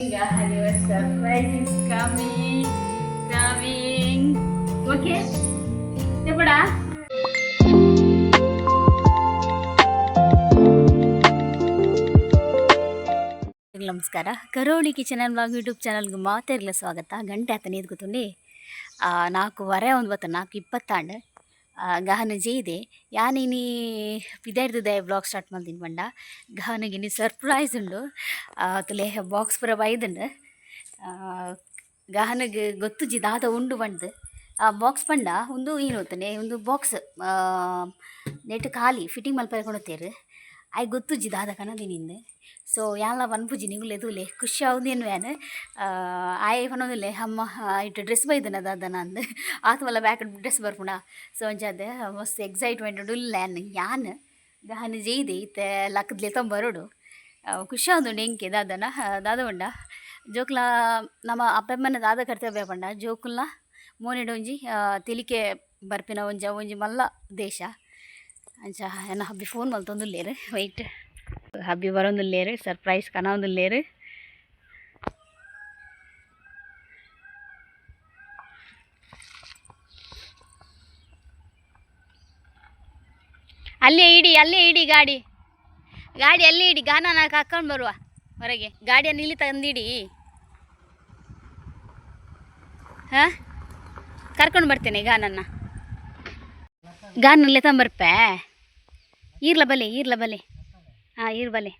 Your surprise is coming. Okay? Tepada? ನಮಸ್ಕಾರ ಕರಾವಳಿ kitchen and blog YouTube ಚಾನಲ್ಗೆ ಮಾತಾಡಲು ಸ್ವಾಗತ. ಗಂಟೆ ಆತನ ಎದ್ಗುತ್ತುಂಡಿ 4:20 ಗಹನ ಜೇದೆ ಯಾನಿನಿ ಪಿದಾಡ್ದು ಬ್ಲಾಗ್ ಸ್ಟಾರ್ಟ್ ಮಾಡ್ತೀನಿ ಬಂಡ ಗಹನಿಗೆ ನೀ ಸರ್ಪ್ರೈಸ್ ಉಂಡು ತುಲೆ ಬಾಕ್ಸ್ ಪೂರ ಬೈದುಂಡು ಗಹನಿಗೆ ಗೊತ್ತುಜಿ ದಾದ ಉಂಡು ಬಂದು ಆ ಬಾಕ್ಸ್ ಪಂಡ ಒಂದು ಏನು ಹೋಗ್ತಾನೆ ಒಂದು ಬಾಕ್ಸ್ ನೆಟ್ ಖಾಲಿ ಫಿಟ್ಟಿಂಗ್ ಮಲ್ಪರೆ ಕೊಡುತ್ತೇರು ಆಯ್ ಗೊತ್ತುಜಿ ದಾದ ಕಣದಿನಿಂದ ಸೊ ಯಾಲ ಪನ್ಪುಜಿ ನಿಗುಲೆ ತೂಲೆ ಖುಷಿ ಆಗುದೇನು ವ್ಯಾನ್ ಆಯ್ ಪನೋದಿಲ್ಲೆ ಅಮ್ಮ ಇಟ್ಟು ಡ್ರೆಸ್ ಬೈದನ ದಾದನ ಅಂದು ಆತ ಮಲ್ಲ ಬ್ಯಾಕ್ ಡ್ರೆಸ್ ಬರ್ಪುಣ ಸೊ ಅಂಚಾದ ಮಸ್ತ್ ಎಕ್ಸೈಟ್ಮೆಂಟ್ ಉಂಡು ಲ್ಯಾನ್ ಯಾನ್ ಗಹನ ಜೈದೆ ಇತ್ತೆ ಲಕ್ಕದ್ಲೆ ತೊಂಬರೋಡು ಖುಷಿ ಆಗುದುಂಡು ಎಂಕೆ ದಾದನ ದಾದ ಉಂಡ ಜೋಕ್ಲ ನಮ್ಮ ಅಪ್ಪಮ್ಮನ ದಾದ ಕರ್ತವ್ಯ ಪಂಡ ಜೋಕುಲ್ನ ಮೋನೆಡು ಒಂಜಿ ತೆಲಿಕೆ ಬರ್ಪಿನ ಒಂಜಿ ಮಲ್ಲ ದೇಶ ಅಂಚ ಎನ್ನ ಹಬ್ಬಿ ಫೋನ್ ಮಲ್ತೊಂದುಲ್ಲೇರು ವೈಟ್ ಹಬ್ಬಿ ಬರೋಂದುಲ್ಲೇರು ಸರ್ಪ್ರೈಸ್ ಕನೊಂದುಲ್ಲೇರು ಅಲ್ಲೇ ಇಡಿ ಗಾಡಿ ಅಲ್ಲೇ ಇಡಿ ಗಾನ ಹಾಕೊಂಡು ಬರುವ ಹೊರಗೆ ಗಾಡಿಯನ್ನು ಇಲ್ಲಿ ತಂದಿಡಿ ಹಾಂ ಕರ್ಕೊಂಡು ಬರ್ತೇನೆ ಗಾನನ್ನು ಗಾನಲ್ಲೇ ತಂಬರ್ಪೆ ಈರ್ಲ ಬಲೆ ಹಾಂ ಬಲೆ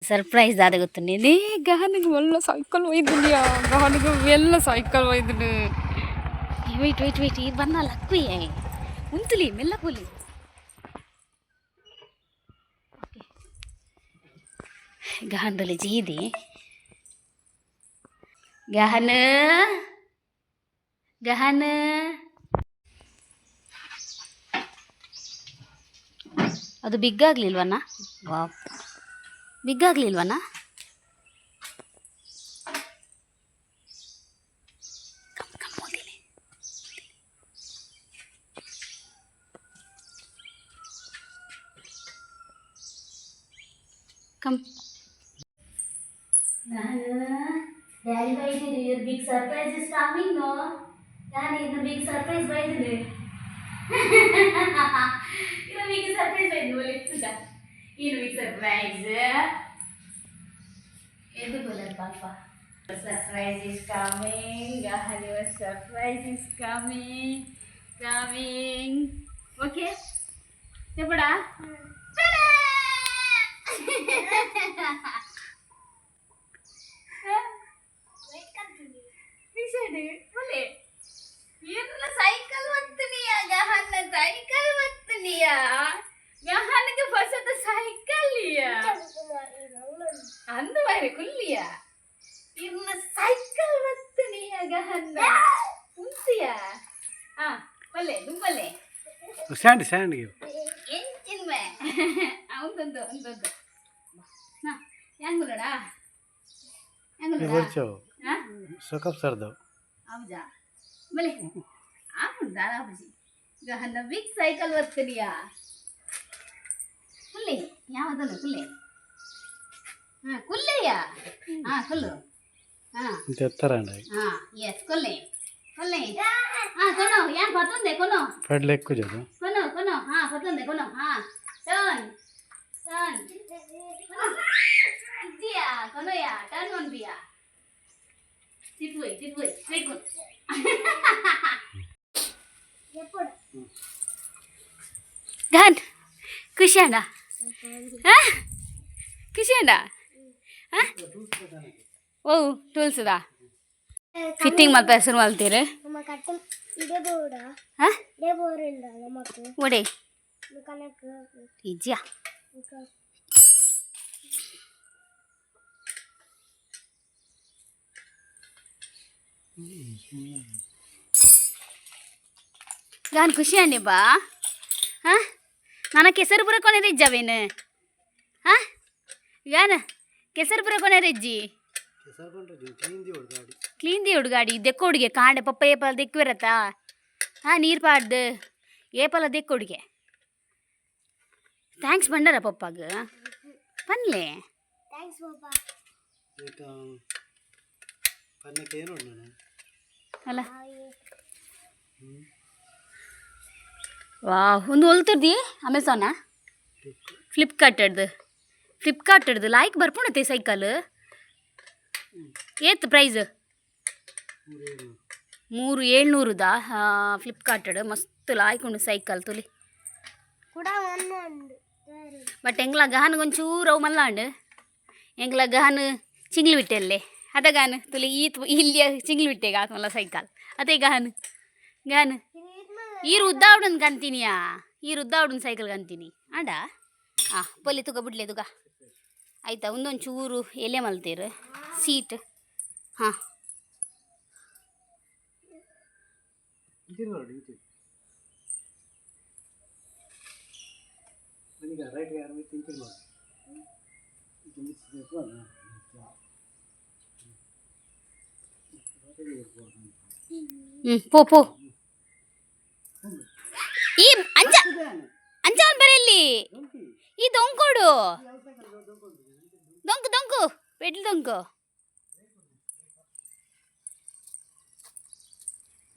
ಸರ್ಪ್ರೈಸ್ ದಾದ ಗೊತ್ತು ನೀನೇ ಗಹನಿಗೆ ಎಲ್ಲ ಸೈಕಲ್ ಒಯ್ದಿದ್ಯಾ ಗಹನಿಗೆ ಎಲ್ಲ ಸೈಕಲ್ ಒಯ್ದು ವೆಯ್ಟ್ ಈರ್ ಬನ್ನಲ್ಲ ಅಕ್ಕಯ್ಯ ಉಂತಲಿ ಮೆಲ್ಲ ಪೋಲಿ ಗಹನದಲ್ಲಿ ಜೀದಿ ಗಹನ ಅದು ಬಿಗ್ಗಾಗ್ಲಿಲ್ವಣ್ಣ ವಾವ್ ಬಿಗ್ಗಾಗ್ಲಿಲ್ವಣ್ಣ come Daddy waited. Your big surprise is coming, no? Daddy, the big surprise waited. You big surprise waited. No, let's go. You big surprise. Edu bola papa. Surprise is coming. Gahani, your surprise is coming. Okay? Tepada? Cycle ಒತ್ತನಿಯ ಗಹನ cycle ಒತ್ತನಿಯ ಗಹನಿಗೆ ಹೊಸದ ಸೈಕಲ್ಯ ಅಂದು ಬಾರಿ ಕುಲ್ಲಿಯ ಇನ್ನ cycle ಒತ್ತನಿಯ ಗಹನ ಉಂತಿಯ ಹಾ ಬಲ್ಲೆ ದುಂಬಲ್ಲೆ ಸ್ಯಾಂಡ್ ಎಂಚಿನ್ ಮೇ ಒಂದೊಂದು ಹಾ ಹೆಂಗುಲಡಾ ಸೊಕಪ್ ಸರ್ದು ಹೌದಾ ಬಲೆ ದಾದಾ ಬಜಿ ಗಹನ ಬಿಗ್ ಸೈಕಲ್ ಒತ್ತನಿಯಾ ಕುಲ್ಲೆ ಯಾವದಲ್ಲ ಕುಲ್ಲೆ ಹಾಂ ಕುಲ್ಲೆಯ ಹಾಂ ಕುಲ್ಲು ಹಾಂ ಹಾಂ ಎಸ್ ಕೊಲ್ಲೆ ಹಾಂ ಕೊನೋ ಯಾನ್ ಪತ್ತೊಂದೆ ಕೊನೋ ಪಡ್ಲೆಕ್ಕು ಜದು ಕೊನೋ ಹಾಂ ಪತ್ತೊಂದೆ ಕೊನೋ ಹಾಂ ಟರ್ನ್ ಇದ್ದಿಯಾ ಕೊನೋಯಾ ಟರ್ನ್ ಒನ್ ಬಿಯಾ ತಿಪ್ಪುಯ್ ಬೇಕು ಗಹನ್ ಖುಷಿಯಣ್ಣ ಓ ಟೂಲ್ಸ್ದಾ ಫಿಟ್ಟಿಂಗ್ ಮತ್ತೆ ಹೆಸರು ಮಲ್ತೀರಿ ಒಡೆ ಇಜ್ಜಾ ಗಾನ್ ಖುಷಿ ಅಂಡಿ ಬಾ ಹಾಂ ನನ್ನ ಕೆಸರು ಪುರ ಕೊನೆ ರಿಜ್ಜವೇನು ಹಾಂ ಗಾನ ಕೆಸರು ಪುರ ಕೊನೆ ರಿಜ್ಜಿ ಕ್ಲೀನ್ ದಿ ಹುಡುಗಾಡಿ ದೆಕ್ಕೋಡಿಗೆ ಕಾಂಡೆ ಪಪ್ಪ ಏಪಲ ದೆಕ್ಕಿರತ್ತಾ ಹಾಂ ನೀರು ಪಾಡ್ದು ಏಪಲ ದೆಕ್ಕೋಡಿಗೆ ಥ್ಯಾಂಕ್ಸ್ ಬಂಡಾರ ಪಪ್ಪಾಗ ಬನ್ಲೆ ಥ್ಯಾಂಕ್ಸ್ ಪಪ್ಪ ಅಲ್ಲ ವಾ ಒಂದು ಹೊಲ್ತರ್ದಿ ಅಮೆಝಾನಾ ಫ್ಲಿಪ್ಕಾರ್ಟಡ್ದು ಲಾಯ್ಕ್ ಬರ್ಪುಣತೆ ಸೈಕಲ್ ಏತ್ ಪ್ರೈಸ್ 3700 ಫ್ಲಿಪ್ಕಾರ್ಟಡ್ ಮಸ್ತ್ ಲಾಯ್ಕ್ ಉಂಡು ಸೈಕಲ್ ತುಲಿ ಬಟ್ ಎಂಗ್ಲ ಗಹನ್ ಒಂಚೂರು ಅವು ಮಲ್ಲಾಂಡು ಎಂಗ್ಲ ಗಹನ್ ಚಿಂಗ್ಲು ಬಿಟ್ಟೆಲ್ಲೇ ಅದ ಗಾನ್ ತುಲಿ ಇಲ್ಲಿ ಚಿಂಗ್ಲು ಬಿಟ್ಟೆಗ ಆತ್ಮಲ್ಲ ಸೈಕಲ್ ಅದೇ ಗಹನ್ ಈ ಉದ್ದಾವಡನ್ ಕಂತೀನಿಯಾ ಈ ಉದ್ದಾವಡನ್ ಸೈಕಲ್ ಕಂತೀನಿ ಆಡ ಪೊಲಿ ತುಗ ಬಿಡ್ಲೆ ತುಗ ಆಯ್ತಾ ಒಂದೊಂಚೂರು ಎಲೆ ಮಲ್ತೇರು ಸೀಟ್ ಹಾಂ ಪೋ ಈ ಅಂಚಾನ್ ಬರೆಯಲ್ಲಿ ಈ ದೊಂಕೋಡು ದೊಂಕು ಪೆಡ್ಲು ದೊಂಕು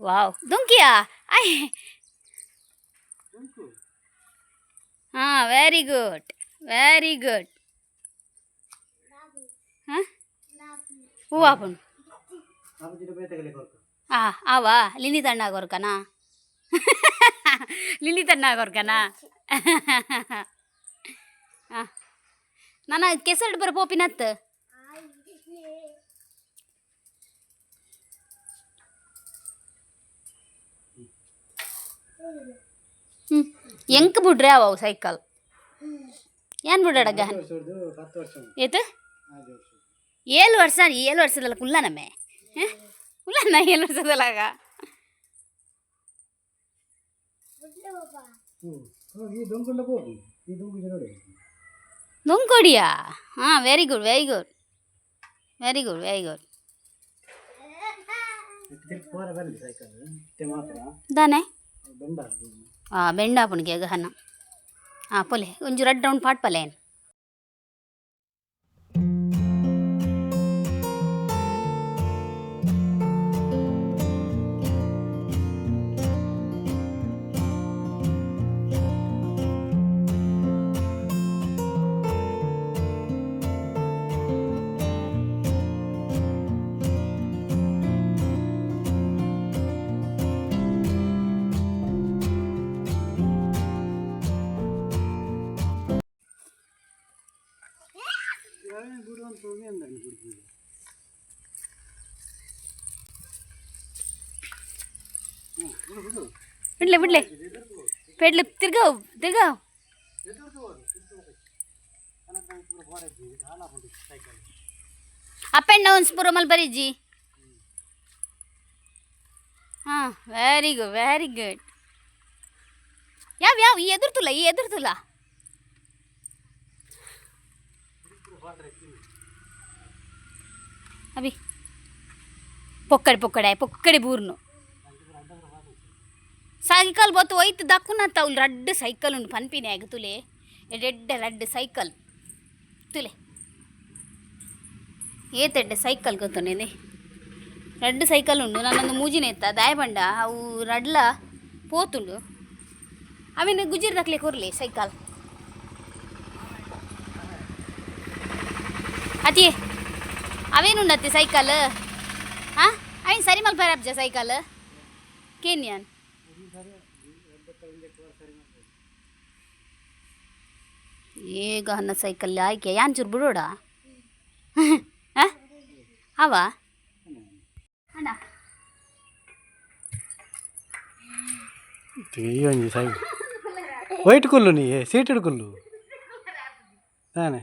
ವಾವ್ ದೊಂಕಿಯಾ ಹಾಂ ವೆರಿ ಗುಡ್ ಹಾಂ ಹೂ ಆಪುಂಡು ಆವಾ ಲಿಲಿ ತಣ್ಣಾಗೋರ್ಕನಾ ಹಾಂ ನಾನು ಕೆಸರು ಬರ ಪೋಪಿನತ್ತು ಎಂಕ್ ಬಿಡ್ರೆ ಅವ ಸೈಕಲ್ ಏನ್ ಬಿಡಾಡಗ ಏತು 7 ವರ್ಷದಲ್ಲ ಕುಲ್ಲನಮ್ಮೆ ಕುಲ್ಲನ 7 ವರ್ಷದಲ್ಲಾಗ ದೊಂಕೊಡಿಯಾ ಹಾಂ ವೆರಿ ಗುಡ್ ದಾನೆ ಬೆಂಡಾಪುಣಿಗೆ ಗಹನ ಪೊಲೆ ಒಂಚೂರು ರಡ್ ರೌಂಡ್ ಪಾಟ್ ಪಲ್ಲೆ ಬಿಡ್ಲೆ ಪೆಡ್ಲು ತಿರ್ಗಾವ್ ಅಪ್ ಆ್ಯಂಡ್ ಡೌನ್ಸ್ ಪೂರ ಮಲ್ಬರಿಜ್ಜಿ ಹಾಂ ವೆರಿ ಗುಡ್ ಯಾವ ಈ ಎದುರ್ತುಲ್ಲ ಅಭಿ ಪೊಕ್ಕಡೆ ಬೂರ್ನು ಸೈಕಲ್ ಬತ್ತು ಒಯ್ತು ದಕ್ಕುನ ತೌಲ್ ರಡ್ಡ್ ಸೈಕಲ್ ಉಂಡು ಪನ್ಪಿನಿ ಆಗ ತುಲೆ ಎಡ್ಡೆ ರಡ್ಡ್ ಸೈಕಲ್ ತುಲೆ ಏತೆಡ್ಡೆ ಸೈಕಲ್ ಗೊತ್ತುಂಡೇನೆ ರಡ್ಡ್ ಸೈಕಲ್ ಉಂಡು ನನ್ನೊಂದು ಮೂಜಿನ ಎತ್ತ ದಾಯ ಬಂಡ ಅವು ರಡ್ಲ ಪೋತುಂಡು ಅವೇನು ಗುಜಿರ್ ದಕ್ಲೆ ಕೊರ್ಲಿ ಸೈಕಲ್ ಅತಿ ಅವೇನುಂಡತ್ತೆ ಸೈಕಲ್ ಹಾಂ ಅವೇನು ಸರಿ ಮಲ್ಪರಬ್ಜ ಸೈಕಲ್ ಕೇನ್ಯಾನ್ ಈಗ ಹನ್ನ ಸೈಕಲ್ ಆಯ್ಕೆ ಯಾನ್ ಚೂರು ಬಿಡೋಡ ಅವ ಅಣ್ಣ ವೈಟ್ ಕೊಲ್ಲು ನೀ ಸೀಟೆಡ್ ಕೊಲ್ಲು ತಾನೆ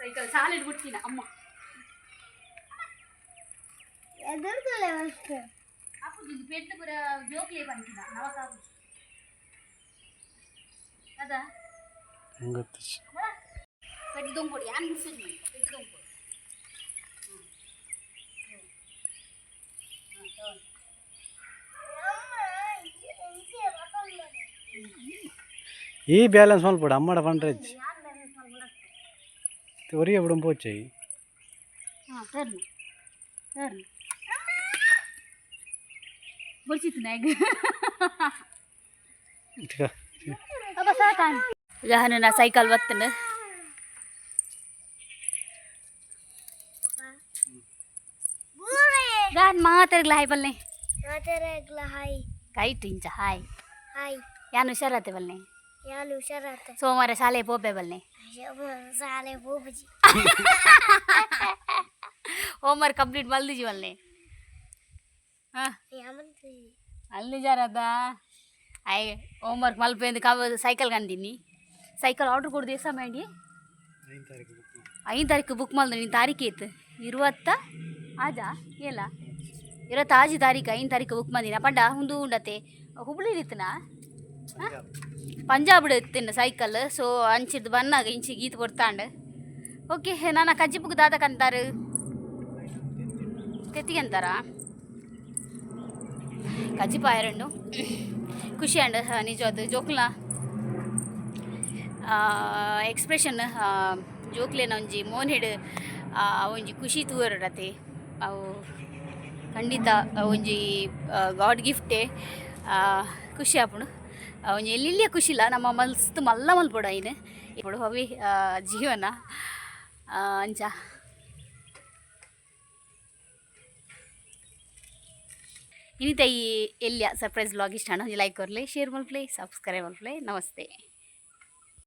ಸೈಕಲ್ ಸಾಲಿಡ್ ಬಿಡ್ತೀನ ಅಮ್ಮ ಪೆಟ್ಟು ಪುರ ಜೋಕ್ಲೆ ಬಂದಿನ ನವಕಾಗು ಅದ ಪೆಟ್ಟು ದೊಂಕೊಡಿ ಯಾನ್ ಮುಗಿಸಿದ್ವಿ ಪೆಟ್ಟು ದೊಂಕೊಡಿ ಈ ಬ್ಯಾಲೆನ್ಸ್ ಮಲ್ಪಡ ಅಮ್ಮಡ ಪಂಡ್ರೆಜ್ ಒರಿಗೆ ಬಿಡಂ ಪೋಚೈ ಹಾಂ ಟರ್ನ್ ಟರ್ನ್ ಬರ್ಸಿತ್ತು ನಾಗ ಅಪ್ಪ ಸಾಕಾನ್ ಈಗ ನಾ ಸೈಕಲ್ ಬತ್ತನ ಗಾನ್ ಮಾತಾಡ್ಲ ಹಾಯ್ ಬಲ್ನೆ ಹಾಯ್ ಕೈಟ್ ಇಂಚ ಹಾಯ್ ಹಾಯ್ ಯಾನು ಹುಷಾರಾತೆ ಬಲ್ನೆ ಯಾರು ಹುಷಾರಾತ ಸೋಮವಾರ ಶಾಲೆ ಪೋಪೆ ಬಲ್ನೆ ಶಾಲೆ ಹೋಗ್ಬಜಿ ಹೋಮ್ವರ್ಕ್ ಕಂಪ್ಲೀಟ್ ಮಲ್ದಿಜಿ ಬಲ್ನೆ ಹಾಂ ಯಾಮಂತ್ರಿ ಅಲ್ಲಿ ಜಾರದ ಆಯ್ ಹೋಮ್ವರ್ಕ್ ಮಲ್ಪೆಂದು ಸೈಕಲ್ ಕಂದಿನಿ ಸೈಕಲ್ ಆರ್ಡ್ರ್ ಕೊಡ್ದು ಎಸ ಮಾಡಿ 5 ತಾರೀಕು ಬುಕ್ ಮಾಡ್ದೆ ನೀನು ತಾರೀಕು ಇತ್ತು 20 ಆಜಾ ಏಲ 20 ತಾರೀಕು 5 ತಾರೀಕು ಬುಕ್ ಮಾಡಿನ ಪಂಡ ಒಂದು ಉಂಡತೆ ಹುಬ್ಳಿ ಇತ್ತನಾ ಪಂಜಾಬ್ ಇತ್ತಿನ ಸೈಕಲ್ ಸೊ ಅಂಚಿದ್ದು ಬನ್ನಾಗ ಇಂಚಿ ಗೀತ್ ಕೊಡ್ತಾಂಡು ಓಕೆ ನಾನು ಕಜ್ಜಿ ಬುಕ್ ದಾದಕಂತಾರೆ ತೆತ್ತಿಗಂತಾರ ಕಜ್ಜಿ ಪಾಯರಂಡು ಖುಷಿ ಅಂಡ್ ನಿಜವಾದ ಜೋಕ್ಲ ಎಕ್ಸ್ಪ್ರೆಷನ್ ಜೋಕ್ಲೇನ ಒಂಜಿ ಮೋನೆಡ್ ಒಂಜಿ ಖುಷಿ ತೂರಡತೆ ಅವು ಖಂಡಿತ ಒಂಜಿ ಗಾಡ್ ಗಿಫ್ಟೇ ಖುಷಿ ಆಪುಂಡು ಒಂಜಿ ಎಲ್ಲಿಯ ಖುಷಿ ಇಲ್ಲ ನಮ್ಮ ಮಸ್ತ್ ಮಲ್ಲ ಮಲ್ಪೊಡು ಐನ್ ఇప్పుడు ಅವಿ ಜೀವನ ಅಂಚ ಇನ್ನಿತ ಈ ಎಲ್ಲಿಯ ಸರ್ಪ್ರೈಸ್ ಬ್ಲಾಗ್ ಇಷ್ಟ ಲೈಕ್ ಕೊರ್ಲೆ ಶೇರ್ ಮಲ್ಪ್ಲೆ ಸಬ್ಸ್ಕ್ರೈಬ್ ಮಲ್ಪ್ಲೆ ನಮಸ್ತೆ.